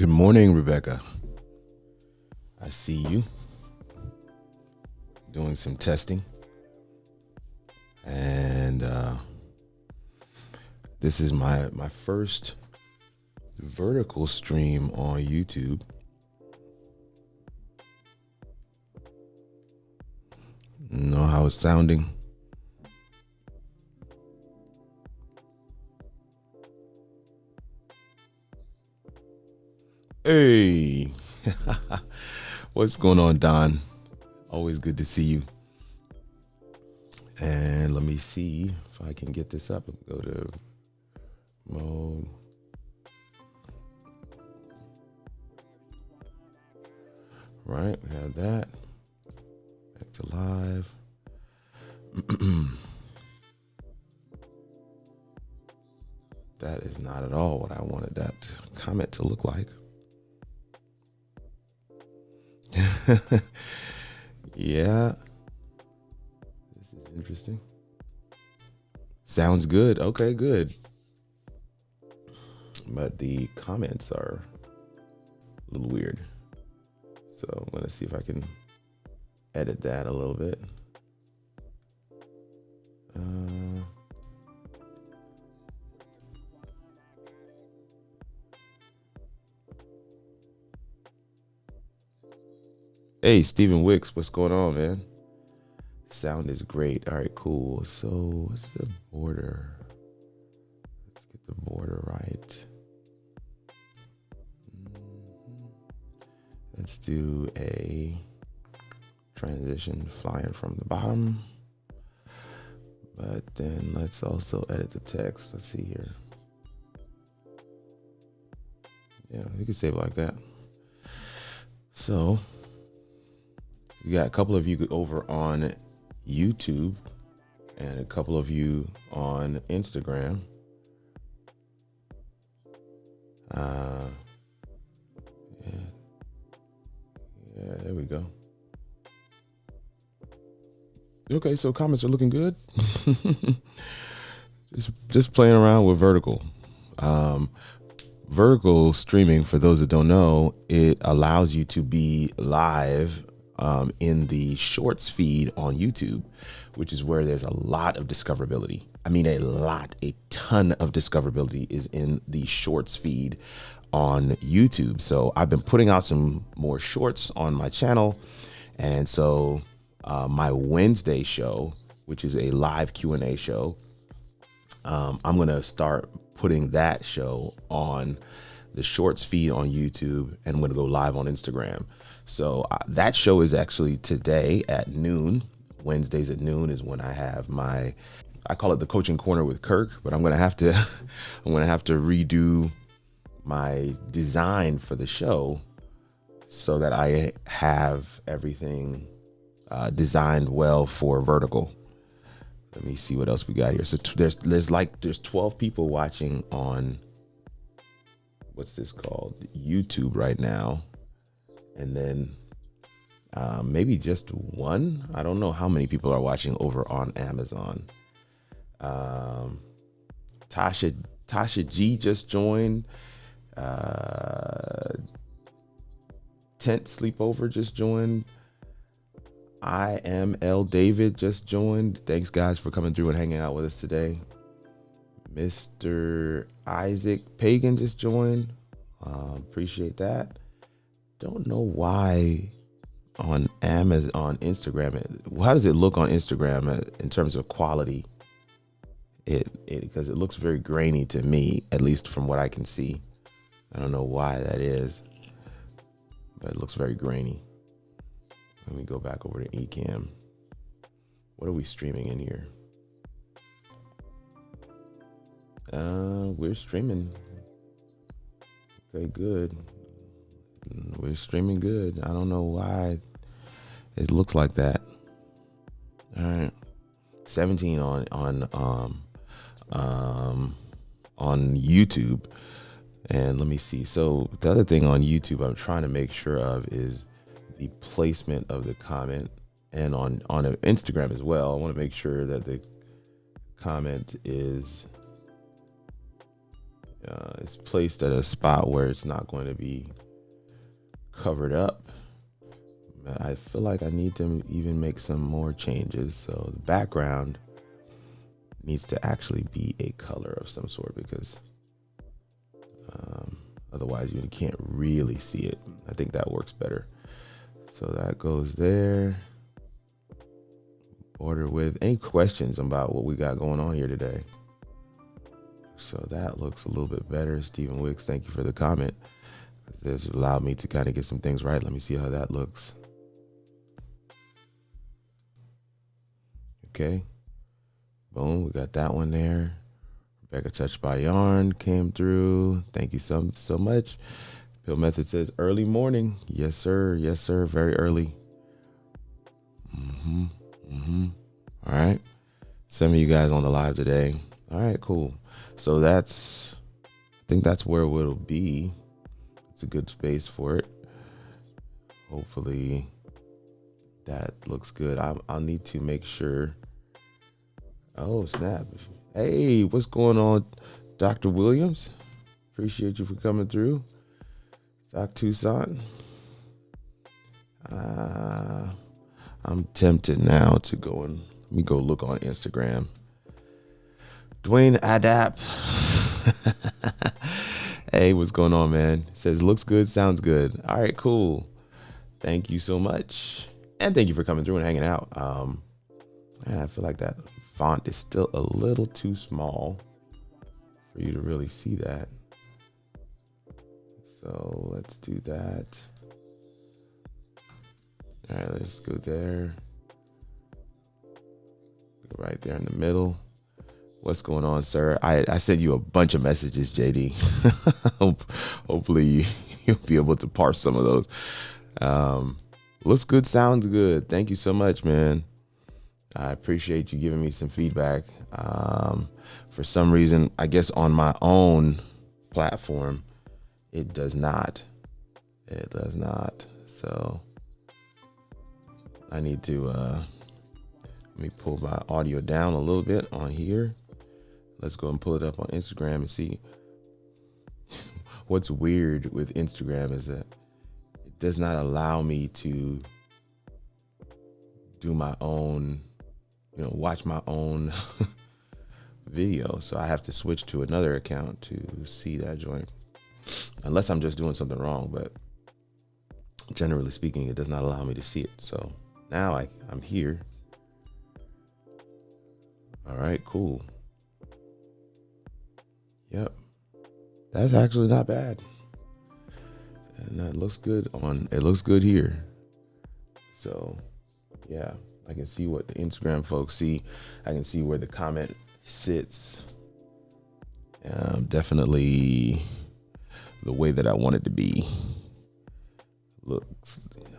Good morning, Rebecca. I see you doing some testing. And this is my first vertical stream on YouTube. Know how it's sounding? Hey, what's going on, Don? Always good to see you. And let me see if I can get this up. Go to mode. Right, we have that. Back to live. That is not at all what I wanted that comment to look like. Yeah. This is interesting. Sounds good. Okay, good. But the comments are a little weird. So I'm going to see if I can edit that a little bit. Hey, Stephen Wicks, what's going on, man? Sound is great. All right, cool. So what's the border? Let's get the border right. Let's do a transition flying from the bottom. But then let's also edit the text. Let's see here. Yeah, we can save it like that. So we got a couple of you over on YouTube and a couple of you on Instagram. Yeah, there we go. Okay, so comments are looking good. just playing around with vertical. Vertical streaming, for those that don't know, it allows you to be live in the shorts feed on YouTube, which is where there's a lot of discoverability. I mean, a ton of discoverability is in the shorts feed on YouTube. So I've been putting out some more shorts on my channel. And so my Wednesday show, which is a live Q&A show, I'm going to start putting that show on the shorts feed on YouTube, and I'm going to go live on Instagram. So that show is actually today at noon. Wednesdays at noon is when I have I call it the coaching corner with Kirk, but I'm going to have to redo my design for the show so that I have everything designed well for vertical. Let me see what else we got here. So there's 12 people watching on what's this called, YouTube right now, and then maybe just one. I don't know how many people are watching over on Amazon. Tasha G just joined. Tent Sleepover just joined. I am L David just joined. Thanks guys for coming through and hanging out with us today. Mr. Isaac Pagan just joined. Appreciate that. Don't know why on Amazon, on Instagram, how does it look on Instagram in terms of quality? Because it looks very grainy to me, at least from what I can see. I don't know why that is, but it looks very grainy. Let me go back over to Ecamm. What are we streaming in here? We're streaming. Okay, good. We're streaming good. I don't know why it looks like that. All right, 17 on YouTube. And let me see. So the other thing on YouTube I'm trying to make sure of is the placement of the comment, and on Instagram as well. I want to make sure that the comment is It's placed at a spot where it's not going to be covered up. I feel like I need to even make some more changes. So the background needs to actually be a color of some sort, because otherwise you can't really see it. I think that works better. So that goes there. Border width. Any questions about what we got going on here today? So that looks a little bit better. Stephen Wicks, thank you for the comment. This allowed me to kind of get some things right. Let me see how that looks. Okay. Boom, we got that one there. Rebecca Touched by Yarn came through. Thank you so much. Pill Method says early morning. Yes, sir. Yes, sir. Very early. All right. Some of you guys on the live today. All right, cool. So I think that's where it'll be. It's a good space for it. Hopefully that looks good. I'll need to make sure. Oh, snap. Hey, what's going on, Dr. Williams? Appreciate you for coming through. Doc Toussaint. I'm tempted now to go and let me go look on Instagram. Dwayne Adap. Hey, what's going on, man? Says looks good, sounds good. All right, cool. Thank you so much. And thank you for coming through and hanging out. I feel like that font is still a little too small for you to really see that. So let's do that. All right, let's go there. Go right there in the middle. What's going on, sir? I sent you a bunch of messages, JD. Hopefully you'll be able to parse some of those. Looks good, sounds good. Thank you so much, man. I appreciate you giving me some feedback. For some reason, I guess on my own platform, it does not. It does not. So I need to let me pull my audio down a little bit on here. Let's go and pull it up on Instagram and see. What's weird with Instagram is that it does not allow me to do my own, watch my own video. So I have to switch to another account to see that joint. Unless I'm just doing something wrong, but generally speaking, it does not allow me to see it. So now I'm here. All right, cool. Yep. That's actually not bad. And that looks good it looks good here. So yeah, I can see what the Instagram folks see. I can see where the comment sits. Definitely the way that I want it to be. Look,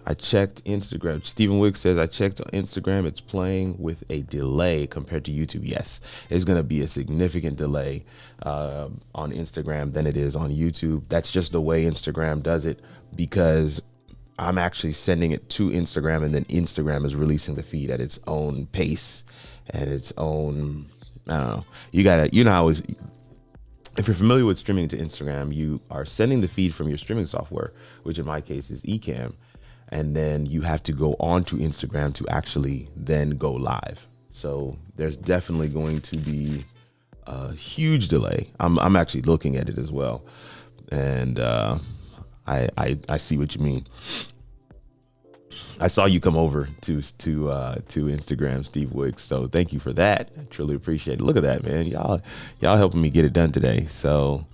I checked Instagram. Stephen Wicks says, I checked on Instagram. It's playing with a delay compared to YouTube. Yes, it's going to be a significant delay on Instagram than it is on YouTube. That's just the way Instagram does it, because I'm actually sending it to Instagram, and then Instagram is releasing the feed at its own pace, at its own, I don't know. You know how if you're familiar with streaming to Instagram, you are sending the feed from your streaming software, which in my case is Ecamm. And then you have to go on to Instagram to actually then go live. So there's definitely going to be a huge delay. I'm actually looking at it as well. And I see what you mean. I saw you come over to Instagram, Steve Wicks. So thank you for that. I truly appreciate it. Look at that, man. Y'all helping me get it done today. So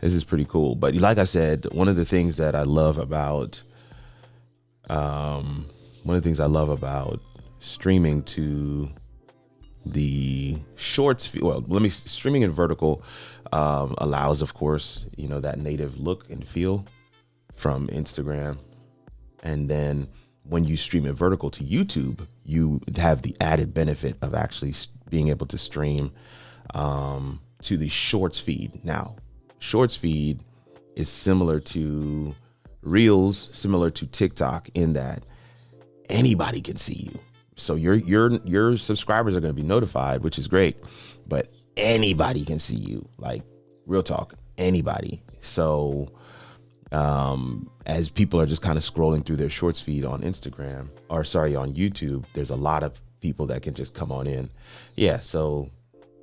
this is pretty cool. But like I said, one of the things that I love about streaming to the shorts, streaming in vertical allows, of course, that native look and feel from Instagram. And then when you stream it vertical to YouTube, you have the added benefit of actually being able to stream to the shorts feed. Now, shorts feed is similar to Reels, similar to TikTok, in that anybody can see you. So your subscribers are going to be notified, which is great, but anybody can see you. Like, real talk, anybody. So as people are just kind of scrolling through their shorts feed on Instagram, or sorry, on YouTube, there's a lot of people that can just come on in. Yeah, so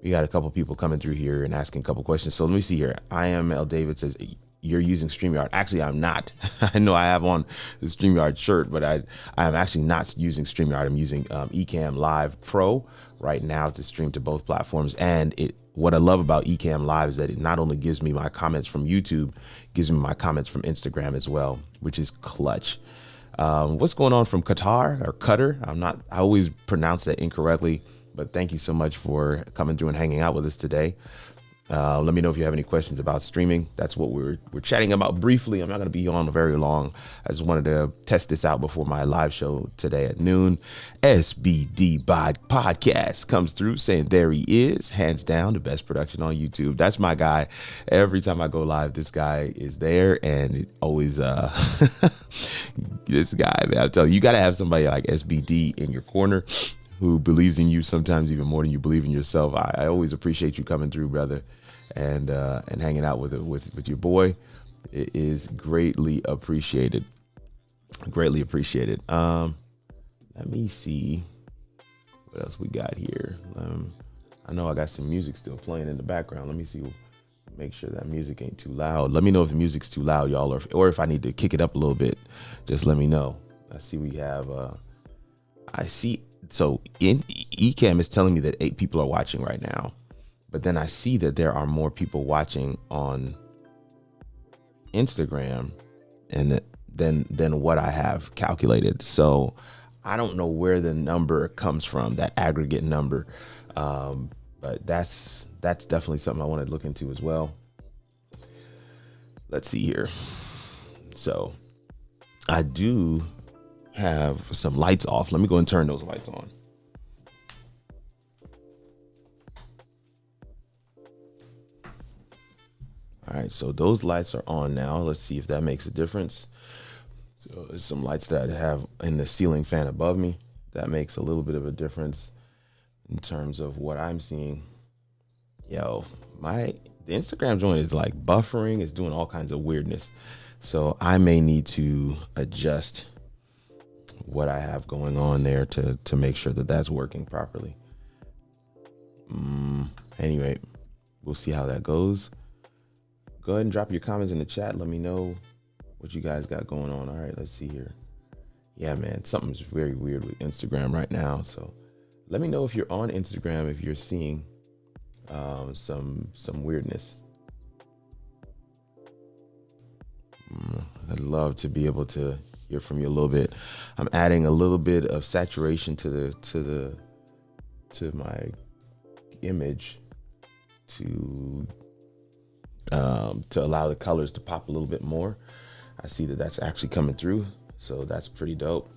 we got a couple people coming through here and asking a couple questions. So let me see here. I am L. David says, you're using StreamYard. Actually, I'm not. I know I have on the StreamYard shirt, but I'm actually not using StreamYard. I'm using Ecamm Live Pro right now to stream to both platforms. And what I love about Ecamm Live is that it not only gives me my comments from YouTube, gives me my comments from Instagram as well, which is clutch. What's going on from Qatar or Qatar? I always pronounce that incorrectly, but thank you so much for coming through and hanging out with us today. Let me know if you have any questions about streaming. That's what we're chatting about briefly. I'm not going to be on very long. I just wanted to test this out before my live show today at noon. SBD Podcast comes through saying there he is, hands down, the best production on YouTube. That's my guy. Every time I go live, this guy is there, and it always this guy, man. I'm telling you, you got to have somebody like SBD in your corner who believes in you sometimes even more than you believe in yourself. I always appreciate you coming through, brother, and hanging out with your boy. It is greatly appreciated. Greatly appreciated. Let me see what else we got here. I know I got some music still playing in the background. Let me see. Make sure that music ain't too loud. Let me know if the music's too loud, y'all, or if I need to kick it up a little bit. Just let me know. I see we have. I see. So Ecamm is telling me that 8 people are watching right now, but then I see that there are more people watching on Instagram and than what I have calculated. So I don't know where the number comes from, that aggregate number, but that's definitely something I want to look into as well. Let's see here. So I do have some lights off. Let me go and turn those lights on. All right, so those lights are on now. Let's see if that makes a difference. So there's some lights that I have in the ceiling fan above me. That makes a little bit of a difference in terms of what I'm seeing. Yo, the Instagram joint is like buffering, it's doing all kinds of weirdness. So I may need to adjust what I have going on there to make sure that that's working properly. Anyway, we'll see how that goes. Go ahead and drop your comments in the chat. Let me know what you guys got going on. All right, let's see here. Yeah, man, something's very weird with Instagram right now. So let me know if you're on Instagram, if you're seeing some weirdness. I'd love to be able to hear from you a little bit. I'm adding a little bit of saturation to my image to allow the colors to pop a little bit more. I see that that's actually coming through, so that's pretty dope.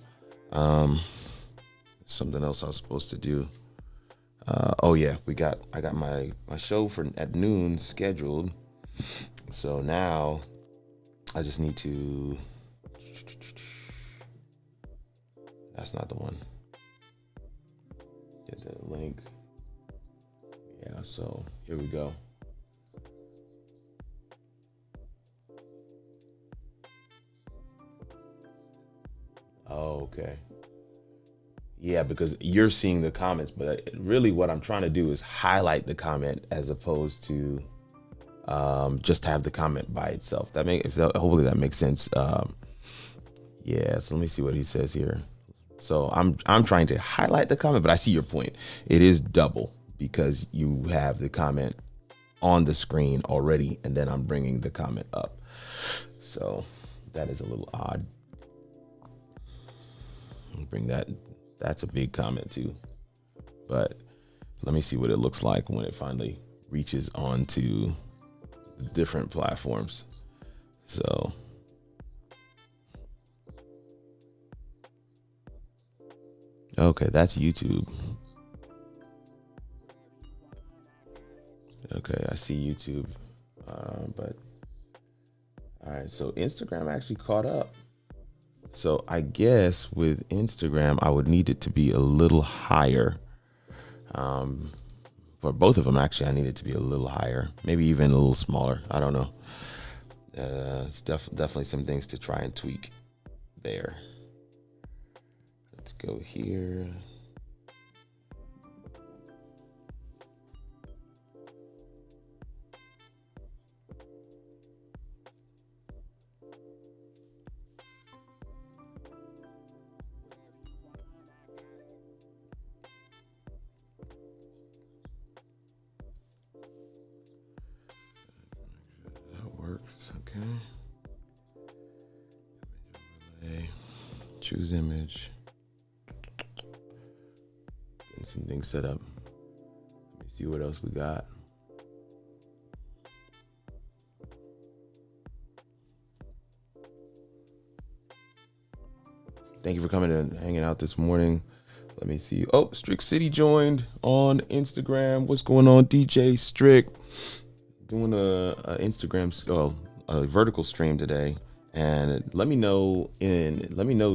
Something else I was supposed to do. Oh yeah, I got my show at noon scheduled. So now I just need to. That's not the one. Get the link. Yeah, so here we go. Oh, okay. Yeah, because you're seeing the comments, but really what I'm trying to do is highlight the comment as opposed to just have the comment by itself. Hopefully that makes sense. Yeah, so let me see what he says here. So I'm trying to highlight the comment, but I see your point. It is double because you have the comment on the screen already, and then I'm bringing the comment up. So that is a little odd. Bring that. That's a big comment too. But let me see what it looks like when it finally reaches onto different platforms. So okay, that's YouTube. Okay, I see YouTube. But all right, so Instagram actually caught up. So I guess with Instagram, I would need it to be a little higher for both of them, actually, I need it to be a little higher, maybe even a little smaller. I don't know. It's definitely some things to try and tweak there. Let's go here. Works. Okay. Overlay. Choose image. Getting some things set up. Let me see what else we got. Thank you for coming and hanging out this morning. Let me see. Oh, Strick City joined on Instagram. What's going on, DJ Strick? Doing a Instagram, a vertical stream today, and let me know,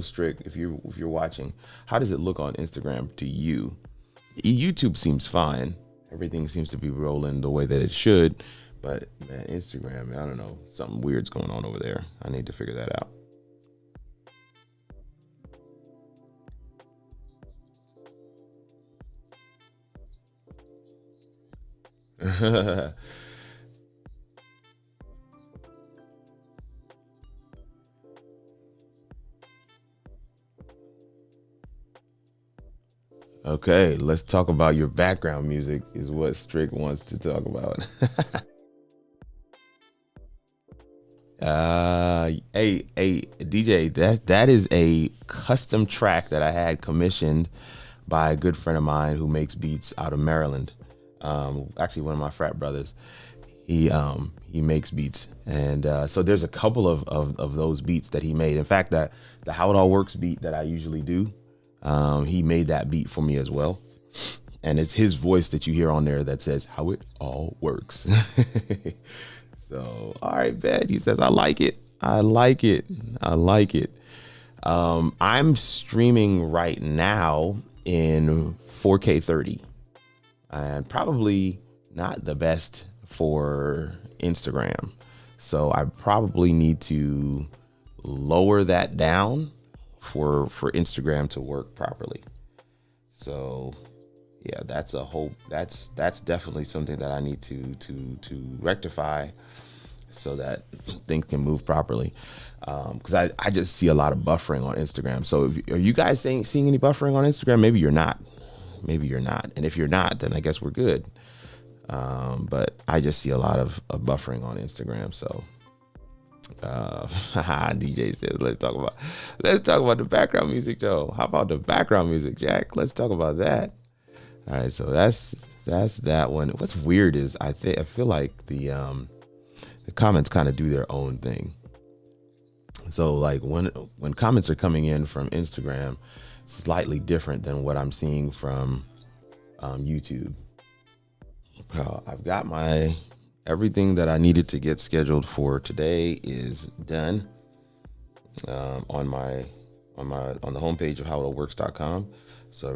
Strick, if you're watching, how does it look on Instagram to you? YouTube seems fine. Everything seems to be rolling the way that it should, but man, Instagram, I don't know, something weird's going on over there. I need to figure that out. Okay, let's talk about your background music is what Strick wants to talk about. Hey, DJ, that is a custom track that I had commissioned by a good friend of mine who makes beats out of Maryland. Actually, one of my frat brothers. He makes beats, and so there's a couple of those beats that he made. In fact, that the How It All Works beat that I usually do, he made that beat for me as well, and it's his voice that you hear on there that says How It All Works. So, all right, Ben. He says, I like it. I'm streaming right now in 4K 30, and probably not the best for Instagram. So I probably need to lower that down for Instagram to work properly. So yeah, that's definitely something that I need to rectify so that things can move properly. Because I just see a lot of buffering on Instagram. So are you guys seeing any buffering on Instagram? Maybe you're not. And if you're not, then I guess we're good. But I just see a lot of buffering on Instagram. So DJ says, let's talk about the background music, Joe. How about the background music, Jack? Let's talk about that. All right, so that's that one. What's weird is I feel like the comments kind of do their own thing. So like when comments are coming in from Instagram, it's slightly different than what I'm seeing from YouTube. I've got everything that I needed to get scheduled for today is done on the homepage of howitallworks.com. So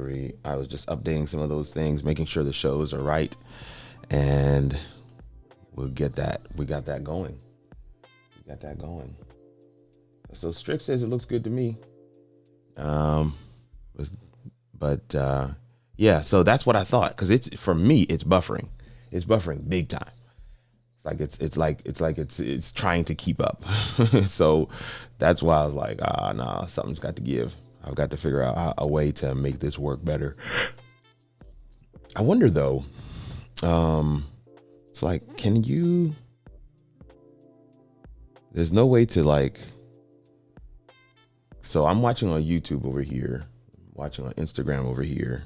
I was just updating some of those things, making sure the shows are right, and we got that going. So Strick says it looks good to me. Yeah, so that's what I thought, because for me it's buffering. It's buffering big time. It's like it's trying to keep up. So that's why I was like, nah, something's got to give. I've got to figure out a way to make this work better. I wonder though, it's like, there's no way to so I'm watching on YouTube over here, watching on Instagram over here.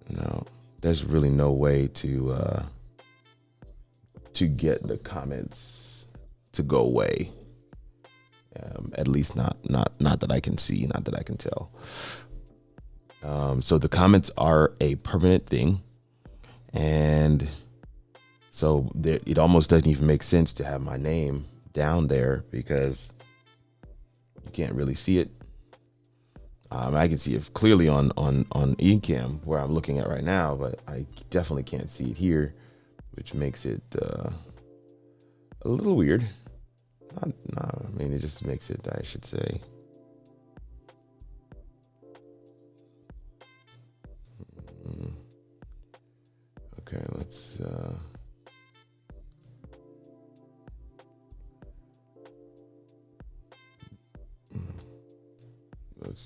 No, there's really no way to get the comments to go away. At least not that I can see, not that I can tell. So the comments are a permanent thing, and so it almost doesn't even make sense to have my name down there because you can't really see it. I can see it clearly on Ecamm where I'm looking at right now, but I definitely can't see it here, which makes it a little weird. I mean, it just makes it, I should say. Okay, let's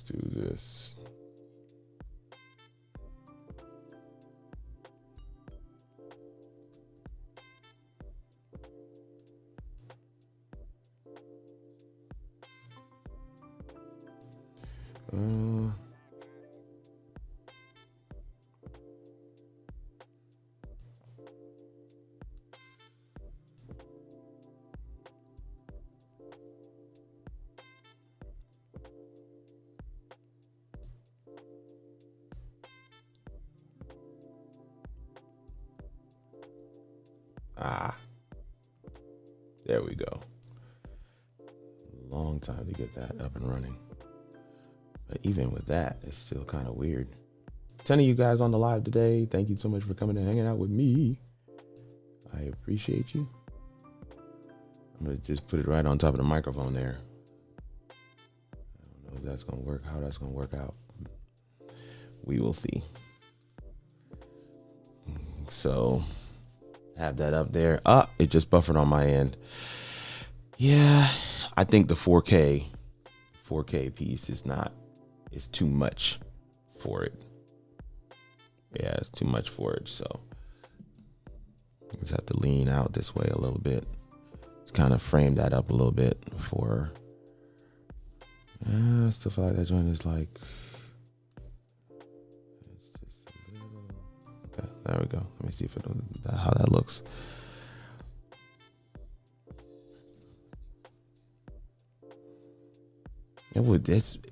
do this. There we go. Long time to get that up and running. But even with that, it's still kind of weird. 10 of you guys on the live today, thank you so much for coming and hanging out with me. I appreciate you. I'm going to just put it right on top of the microphone there. I don't know if that's going to work, how that's going to work out. We will see. So, have that up there. It just buffered on my end. Yeah, I think the 4K piece is too much for it. Yeah, it's too much for it. So just have to lean out this way a little bit. Just kind of frame that up a little bit before. I still feel like that joint is like. It's just a little. Okay, there we go. Let me see how that looks.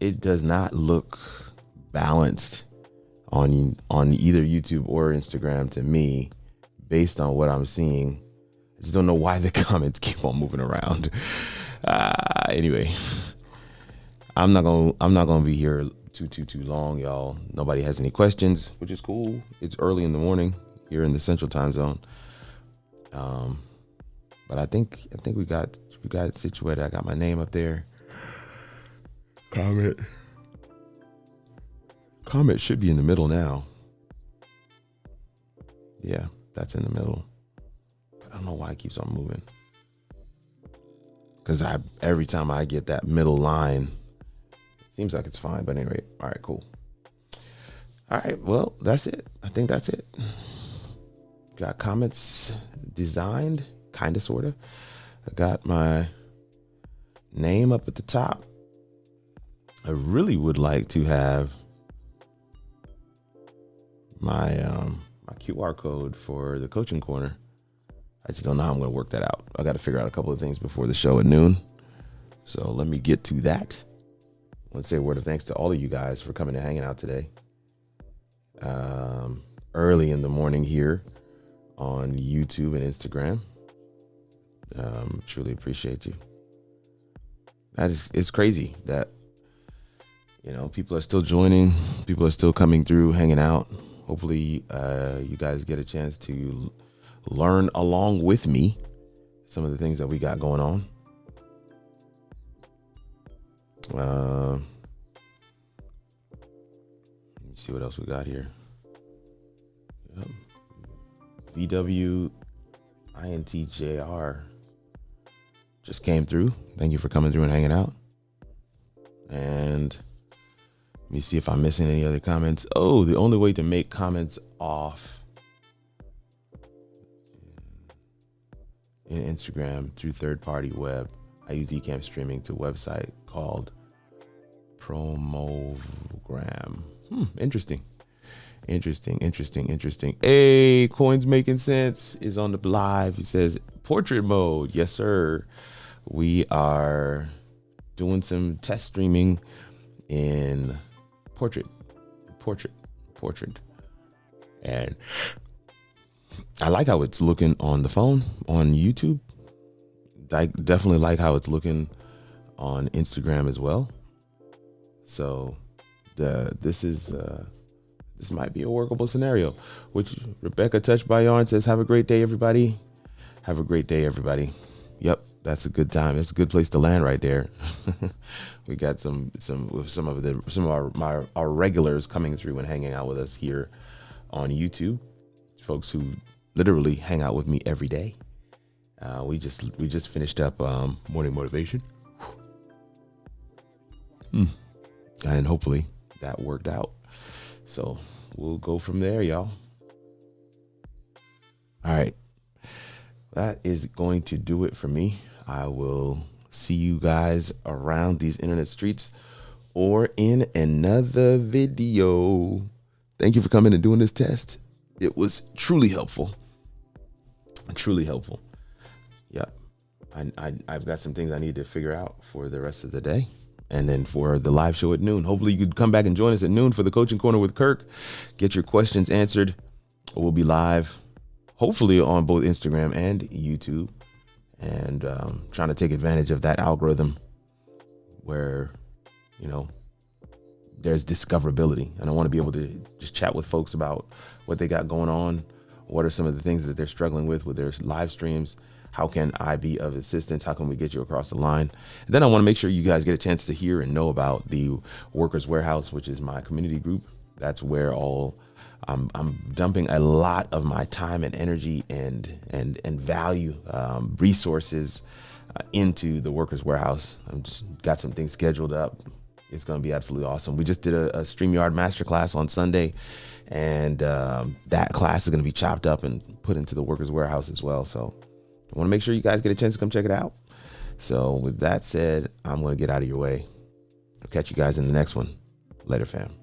It does not look balanced on either YouTube or Instagram to me, based on what I'm seeing. I just don't know why the comments keep on moving around. Anyway, I'm not gonna be here too long, y'all. Nobody has any questions, which is cool. It's early in the morning here in the Central Time Zone. But I think we got it situated. I got my name up there. Comment should be in the middle now. Yeah, that's in the middle. I don't know why it keeps on moving. Because every time I get that middle line, it seems like it's fine. But anyway, all right, cool. All right, well, that's it. I think that's it. Got comments designed, kind of, sort of. I got my name up at the top. I really would like to have my my QR code for the coaching corner. I just don't know how I'm going to work that out. I got to figure out a couple of things before the show at noon. So let me get to that. I want to say a word of thanks to all of you guys for coming and hanging out today. Early in the morning here on YouTube and Instagram. Truly appreciate you. It's crazy that, people are still joining. People are still coming through, hanging out. Hopefully, you guys get a chance to learn along with me some of the things that we got going on. Let me see what else we got here. Yep. VWINTJR just came through. Thank you for coming through and hanging out. And let me see if I'm missing any other comments. Oh, the only way to make comments off in Instagram through third-party web. I use Ecamm streaming to a website called Promogram. Interesting. Hey, Coins Making Sense is on the live. He says portrait mode. Yes, sir. We are doing some test streaming in portrait. And I like how it's looking on the phone on YouTube. I definitely like how it's looking on Instagram as well. So this might be a workable scenario. Which Rebecca Touched by Yarn says, "Have a great day, everybody. Have a great day, everybody." Yep, that's a good time. It's a good place to land right there. We got some of our regulars coming through and hanging out with us here on YouTube. Folks who literally hang out with me every day. We just finished up morning motivation, and hopefully that worked out. So we'll go from there, y'all. All right. That is going to do it for me. I will see you guys around these internet streets or in another video. Thank you for coming and doing this test. It was truly helpful. Truly helpful. Yeah. I've got some things I need to figure out for the rest of the day. And then for the live show at noon. Hopefully you could come back and join us at noon for the Coaching Corner with Kirk. Get your questions answered. We'll be live, hopefully on both Instagram and YouTube, and trying to take advantage of that algorithm where, there's discoverability. And I want to be able to just chat with folks about what they got going on. What are some of the things that they're struggling with their live streams? How can I be of assistance? How can we get you across the line? And then I want to make sure you guys get a chance to hear and know about the Workers Warehouse, which is my community group. That's where I'm dumping a lot of my time and energy and value resources into the Workers Warehouse. I've just got some things scheduled up. It's going to be absolutely awesome. We just did a StreamYard masterclass on Sunday, and that class is going to be chopped up and put into the Workers Warehouse as well. So I want to make sure you guys get a chance to come check it out. So with that said, I'm going to get out of your way. I'll catch you guys in the next one. Later, fam.